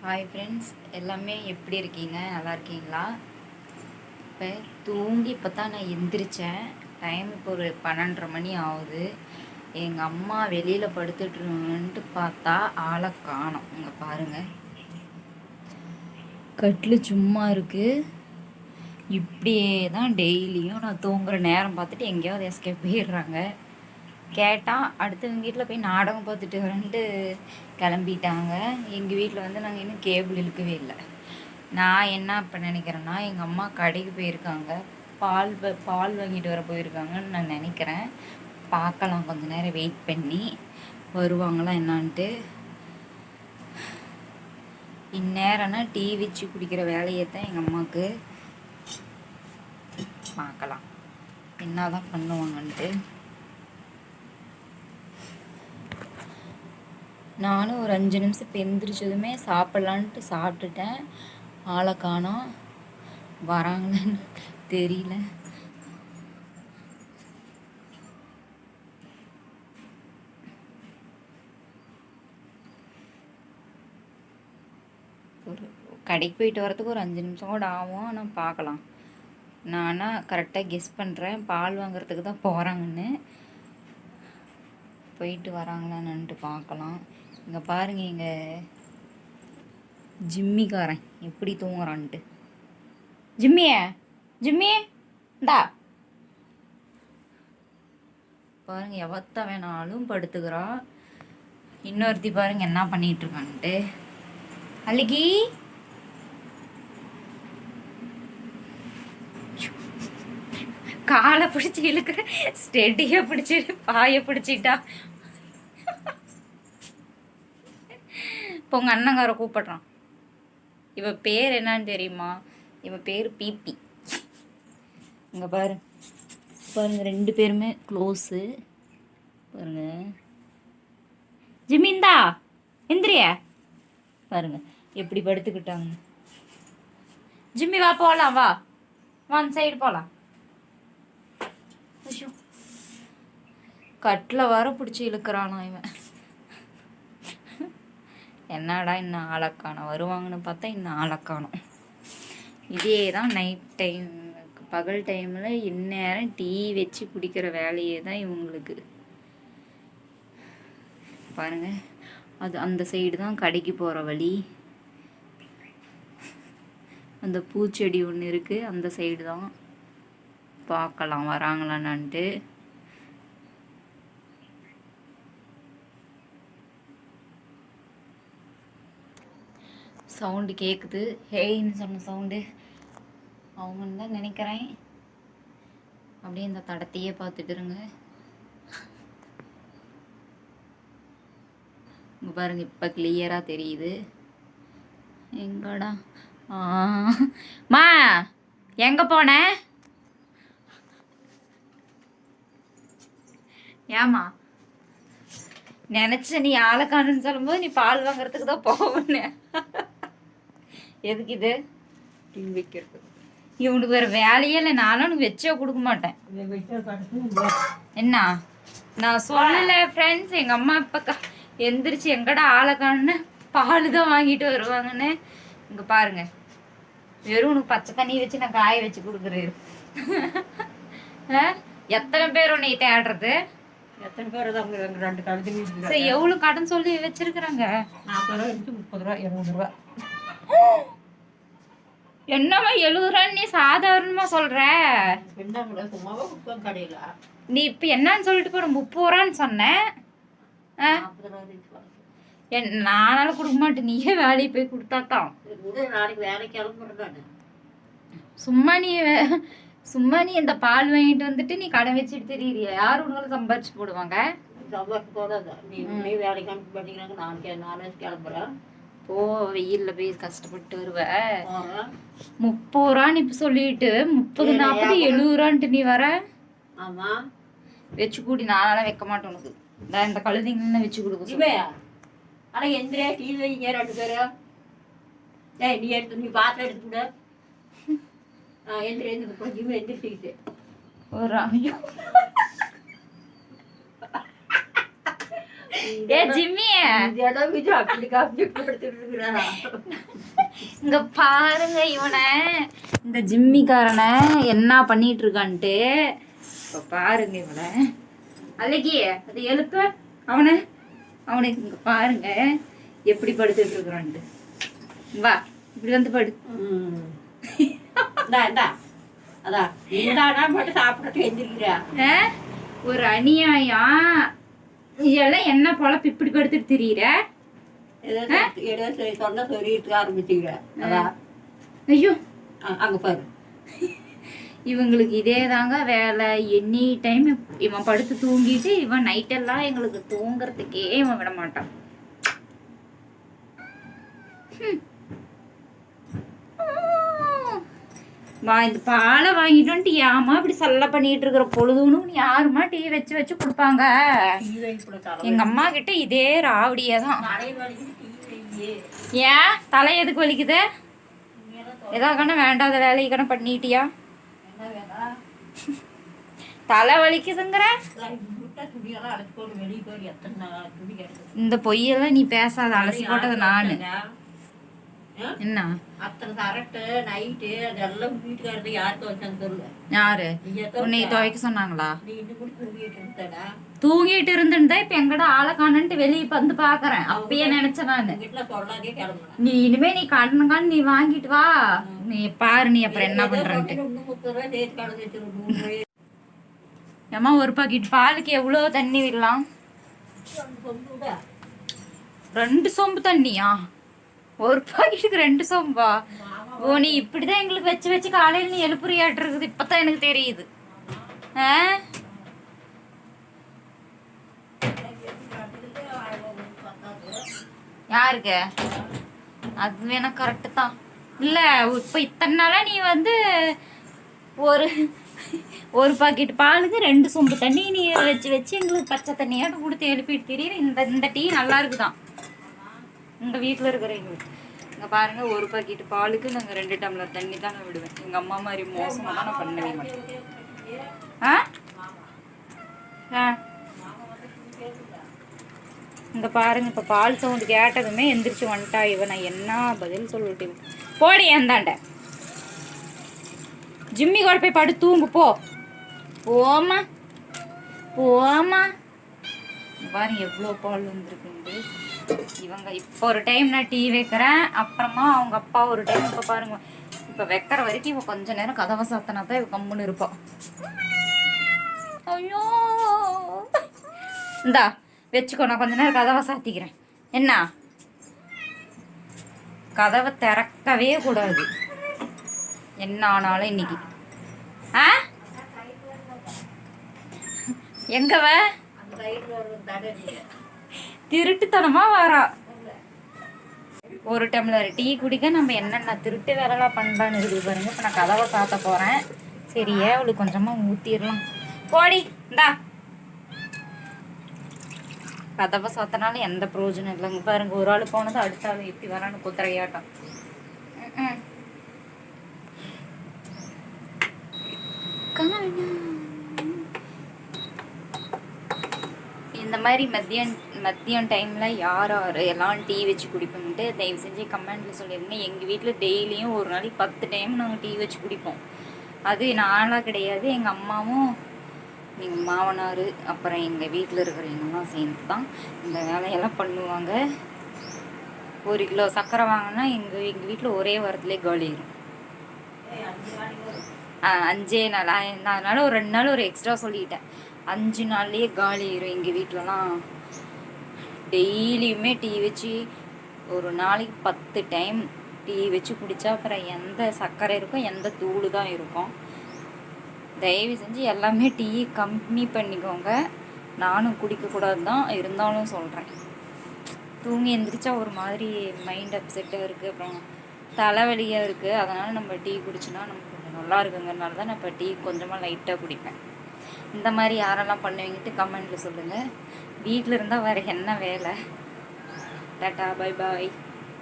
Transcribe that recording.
Hi friends, எல்லாமே எப்படி இருக்கீங்க? நல்லா இருக்கீங்களா? இப்போ தூங்கி இப்போ தான் நான் எந்திரிச்சேன். டைம் இப்போ ஒரு 12:30 மணி ஆகுது. எங்கள் அம்மா வெளியில் படுத்துட்டுருன்ட்டு பார்த்தா ஆளை காணோம். இங்கே பாருங்கள், கட்டில் சும்மா இருக்குது. இப்படியே தான் டெய்லியும் நான் தூங்குகிற நேரம் பார்த்துட்டு எங்கேயாவது எஸ்கேப் போயிடுறாங்க. கேட்டால் அடுத்தவங்க வீட்டில் போய் நாடகம் பார்த்துட்டு வரேன்ட்டு கிளம்பிட்டாங்க. எங்கள் வீட்டில் வந்து நாங்கள் இன்னும் கேபிள் இழுக்கவே இல்லை. நான் என்ன இப்போ நினைக்கிறேன்னா, எங்கள் அம்மா கடைக்கு போயிருக்காங்க, பால் வாங்கிட்டு வர போயிருக்காங்கன்னு நான் நினைக்கிறேன். பார்க்கலாம், கொஞ்சம் நேரம் வெயிட் பண்ணி வருவாங்களா என்னான்ட்டு. இந்நேரம்னா டீ வச்சு குடிக்கிற வேலையை தான் எங்கள் அம்மாவுக்கு. பார்க்கலாம் என்ன தான் பண்ணுவாங்கன்ட்டு. நானும் ஒரு 5 நிமிஷம் இப்போ எந்திரிச்சதுமே சாப்பிட்லான்ட்டு சாப்பிட்டுட்டேன். ஆளை காணோம், வராங்கன்னு தெரியல. ஒரு கடைக்கு போயிட்டு வரதுக்கு ஒரு 5 நிமிஷம் கூட ஆகும். ஆனால் பார்க்கலாம். நானாக கரெக்டாக கெஸ் பண்ணுறேன், பால் வாங்குறதுக்கு தான் போகிறாங்கன்னு. போயிட்டு வராங்களான்னுட்டு பார்க்கலாம். இங்கே பாருங்கள், இங்கே ஜிம்மிக்காரன் எப்படி தூங்குறான்ட்டு. ஜிம்மியே இந்தா பாருங்க, எவத்த வேணாலும் படுத்துக்கிறான். இன்னொருத்தி பாருங்க என்ன பண்ணிட்டு இருக்கான்ட்டு. அழகி காலை பிடிச்சி இழுக்கிற, ஸ்டெடியை பிடிச்சிட்டு பாயை பிடிச்சிட்டா. இப்போ உங்கள் அண்ணங்கார கூப்பிட்றான். இவ பேர் என்னன்னு தெரியுமா? இவ பேர் பிபி. இங்கே பாருங்க 2 பேருமே க்ளோஸு. பாருங்க, ஜிமிந்தா எந்திரிய பாருங்க எப்படி படுத்துக்கிட்டாங்க. ஜிம்மி வா போகலாம், வா ஒன் சைடு போகலாம். கட்டில் வர பிடிச்சி இழுக்கிறானா இவன். என்னடா இன்னும் ஆளக்கானோம், வருவாங்கன்னு பார்த்தா இன்னும் ஆளக்கானோம். இதே தான் நைட் டைம், பகல் டைமில் இந்நேரம் டீ வச்சு குடிக்கிற வேலையே தான் இவங்களுக்கு. பாருங்க, அது அந்த சைடு தான் கடைக்கு போகிற வழி. அந்த பூச்செடி ஒன்று இருக்குது, அந்த சைடு தான். பார்க்கலாம் வராங்களான்ட்டு. சவுண்டு கேட்குது, ஹேய்ன்னு சொன்ன சவுண்டு. அவங்கன்னு தான் நினைக்கிறேன். அப்படியே இந்த தடத்தையே பார்த்துட்டு இருங்க. இங்கே பாருங்க, இப்போ கிளியராக தெரியுது. எங்கடா மா எங்கே போன? ஏமா நினச்ச நீ ஆளக்கானன்னு சொல்லும்போது நீ பால் வாங்குறதுக்கு தான் போவேன்னு. எதுக்கு இது டீ வைக்கிறது? இவனுக்கு வேறு வேலையே இல்லை. நானும் உனக்கு வச்சே கொடுக்க மாட்டேன். என்ன நான் சொல்லலை ஃப்ரெண்ட்ஸ், எங்கள் அம்மா இப்போ எந்திரிச்சு எங்கடா ஆளக்கானு பால் தான் வாங்கிட்டு வருவாங்கன்னு. இங்கே பாருங்க, வெறும் உனக்கு பச்சை தண்ணி வச்சு நான் காய வச்சு கொடுக்குறேன். எத்தனை பேர் உன்னை தேடுறது? எத்தனை பேர் தான் 2 கழுதி. சரி, எவ்வளோ கடன் சொல்லி வச்சிருக்கிறாங்க? 40 ரூபா, 30 ரூபா, 20 ரூபா. என்னம்மா 70 ரூபான்னு நீ சாதாரணமா சொல்ற? நீ இப்ப என்னன்னு சொல்லிட்டு போற? 30 ரூபான்னு சொன்னேன். நானால கொடுக்க மாட்டேன், நீயே வேலையை போய் கொடுத்தாத்தான். சும்மா நீ இந்த பால் வாங்கிட்டு வந்துட்டு நீ கடை வச்சுட்டு தெரியுறிய? யாரு உன்னால சம்பாதிச்சு போடுவாங்க? போ, வெயில்ல போய் கஷ்டப்பட்டு வருவ. 30 ரூபான்னு இப்ப சொல்லிட்டு 30, 40, 70 ரூபான்ட்டு நீ வர. ஆமா, வச்சு கூடி. நானால வைக்க மாட்டேன் உனக்கு. இந்த கழுதிங்கன்னு வச்சு கொடுக்க. ஆனா எந்திரியா டீ வைங்க 2 பேரும். நீ எடுத்து, நீ பாத்திரம் எடுத்து கூட. எந்திரிச்சுக்கிட்டு ஒரு ஏ ஜிம்மி அப்படி காப்பி படுத்துட்டு இருக்கிறா. இங்க பாருங்க இவனை, இந்த ஜிம்மிக்காரனை என்ன பண்ணிட்டு இருக்கான்ட்டு. இப்ப பாருங்க இவனை, அழகி அது எழுப்ப அவனை, அவனுக்கு இங்க பாருங்க எப்படி படுத்துட்டு இருக்கிறான்ட்டு. வா இப்படி வந்து படு. அதான் இந்தாடா மட்டும் சாப்பிடறதுக்கு எந்திரிக்கிறா. ஒரு அநியாயம். இதெல்லாம் என்ன பொழப்பு இப்படி படுத்துட்டு திரியிற? சொன்ன சொல்லிட்டு ஆரம்பிச்சுக்கிற. அதான் ஐயோ அங்க பாரு, இவங்களுக்கு இதே தாங்க வேலை. எனி டைம் இவன் படுத்து தூங்கிட்டு இவன் நைட்டெல்லாம் எங்களுக்கு தூங்குறதுக்கே இவன் விட மாட்டான். இந்த பாலை வாங்கிட்டு வந்துட்டு ஏமா இப்படி சல்ல பண்ணிட்டு இருக்கிற பொழுதுன்னு யாருமா டீ வச்சு வச்சு கொடுப்பாங்க. எங்க அம்மா கிட்ட இதே ராவடியே தான். ஏன் தலை எதுக்கு வலிக்குது? ஏதாவது வேண்டாத வேலையை கண பண்ணிட்டியா? தலை வலிக்குதுங்கிற இந்த பொய்யெல்லாம் நீ பேசாத. அலசி போட்டது நானு. என்ன அத்தனை சரட்டு நைட்டு அதெல்லாம் வீட்டுக்காரது யாருக்கு வச்சான்னு சொல்லு. யாரு உன்னை துவைக்க சொன்னாங்களா? நீ இன்னும் கூட தூங்கிட்டு இருந்தடா. தூங்கிட்டு இருந்துட்டா இப்ப எங்கடா ஆளை காணன்ட்டு வெளியே வந்து பாக்குறேன். அப்பயே நினைச்சேன் நானு. வீட்டுல சொல்லாதே கிளம்புன. நீ இனிமே நீ கண்ணு நீ வாங்கிட்டு வா. நீ பாரு நீ அப்புறம் என்ன பண்றேன்ட்டு. ஏமா ஒரு பாக்கெட் பாலுக்கு எவ்வளவு தண்ணி விடலாம்? 2 சொம்பு தண்ணியா? ஒரு பாக்கெட்டுக்கு 2 சொம்பா? ஓ நீ இப்படிதான் எங்களுக்கு வச்சு வச்சு காலையில நீ எழுப்புறியாட்டு இருக்குது. இப்பதான் எனக்கு தெரியுது. யாருக்கு? அது வேணா கரெக்டு தான். இல்ல இப்ப இத்தனை நாளா நீ வந்து ஒரு பாக்கெட் பாலுக்கு 2 சொம்பு தண்ணி நீ வச்சு வச்சு எங்களுக்கு பச்சை தண்ணியாட்டு கொடுத்து எழுப்பிட்டு தெரியுது. இந்த டீ நல்லா இருக்குதான். உங்க வீட்டுல இருக்கிறவங்களுக்கு இங்க பாருங்க, ஒரு பாக்கெட் பாலுக்கு நாங்க 2 டம்ளர் தண்ணி தான் நான் விடுவேன். எங்க அம்மா மாதிரி மோசமா தான் நான் பண்ணவே மாட்டேன். இங்க பாருங்க, இப்ப பால் சவுண்டு கேட்டதுமே எந்திரிச்சு வந்துட்டா இவ. நான் என்ன பதில் சொல்லிட்டு போடி ஏந்தாண்ட ஜிம்மி கூட போய் படு தூங்கு போ. போமா போமா. பாருங்க எவ்வளோ பால் வந்துருக்கு. இவங்க இப்போ ஒரு டைம் நான் டீ வைக்கிறேன், அப்புறமா அவங்க அப்பா ஒரு டைம். இப்போ பாருங்க, இப்போ வைக்கிற வரைக்கும் இவன் கொஞ்ச நேரம் கதவை சாத்தினா தான் இவ கம்முன்னு இருப்பான். ஐயோ இந்தா வச்சுக்கோ, நான் கொஞ்ச நேரம் கதவை சாத்திக்கிறேன். என்ன கதவை திறக்கவே கூடாது என்ன ஆனாலும் இன்னைக்கு. எங்கவ திருட்டுத்தனமா வரா. ஒரு டம்ளர் டீ குடிக்க நம்ம என்னென்ன திருட்டு வேலைலாம் பண்ணலான்னு இருக்குது பாருங்க. இப்போ நான் கதவை சாத்த போறேன். சரியா அவளுக்கு கொஞ்சமா ஊத்திடலாம். போடி இந்தா. கதவை சாத்தனாலும் எந்த பிரயோஜனம் இல்லைங்க. பாருங்க ஒரு ஆள் போனது அடுத்த ஆள் எப்படி வரான்னு குதிரையாட்டம். இந்த மாதிரி மதியம் டைமில் யார் எல்லாம் டீ வச்சு குடிப்போம்ட்டு தயவு செஞ்சு கமெண்ட்டில் சொல்லிடுங்க. எங்கள் வீட்டில் டெய்லியும் ஒரு நாளைக்கு 10 டைம் நாங்கள் டீ வச்சு குடிப்போம். அது நானாக கிடையாது, எங்கள் அம்மாவும் எங்கள் மாமனார் அப்புறம் எங்கள் வீட்டில் இருக்கிறவங்கலாம் சேர்ந்து தான் இந்த வேலையெல்லாம் பண்ணுவாங்க. 1 கிலோ சர்க்கரை வாங்கினா எங்கள் வீட்டில் ஒரே வாரத்துலேயே காலிடும். 5 நாள். நான் அதனால் ஒரு 2 நாள் ஒரு எக்ஸ்ட்ரா சொல்லிட்டேன். 5 நாள்லேயே காலி ஆயிரும். எங்கள் வீட்டிலலாம் டெய்லியுமே டீ வச்சு ஒரு நாளைக்கு 10 டைம் டீ வச்சு குடித்தா அப்புறம் எந்த சர்க்கரை இருக்கும், எந்த தூள் தான் இருக்கும். தயவு செஞ்சு எல்லாமே டீ கம்மி பண்ணிக்கோங்க. நானும் குடிக்கக்கூடாது தான், இருந்தாலும் சொல்கிறேன். தூங்கி எந்திரிச்சா ஒரு மாதிரி மைண்ட் அப்செட்டாக இருக்குது, அப்புறம் தலைவலியாக இருக்குது. அதனால் நம்ம டீ குடிச்சோன்னா நமக்கு கொஞ்சம் நல்லா இருக்குங்கிறனால தான் நான் இப்போ டீ கொஞ்சமாக லைட்டாக குடிப்பேன். இந்த மாதிரி யாரெல்லாம் பண்ணுவீங்கட்டு கமெண்ட்டில் சொல்லுங்கள். வீட்டில் இருந்தால் வேறு என்ன வேலை? Tata bye bye.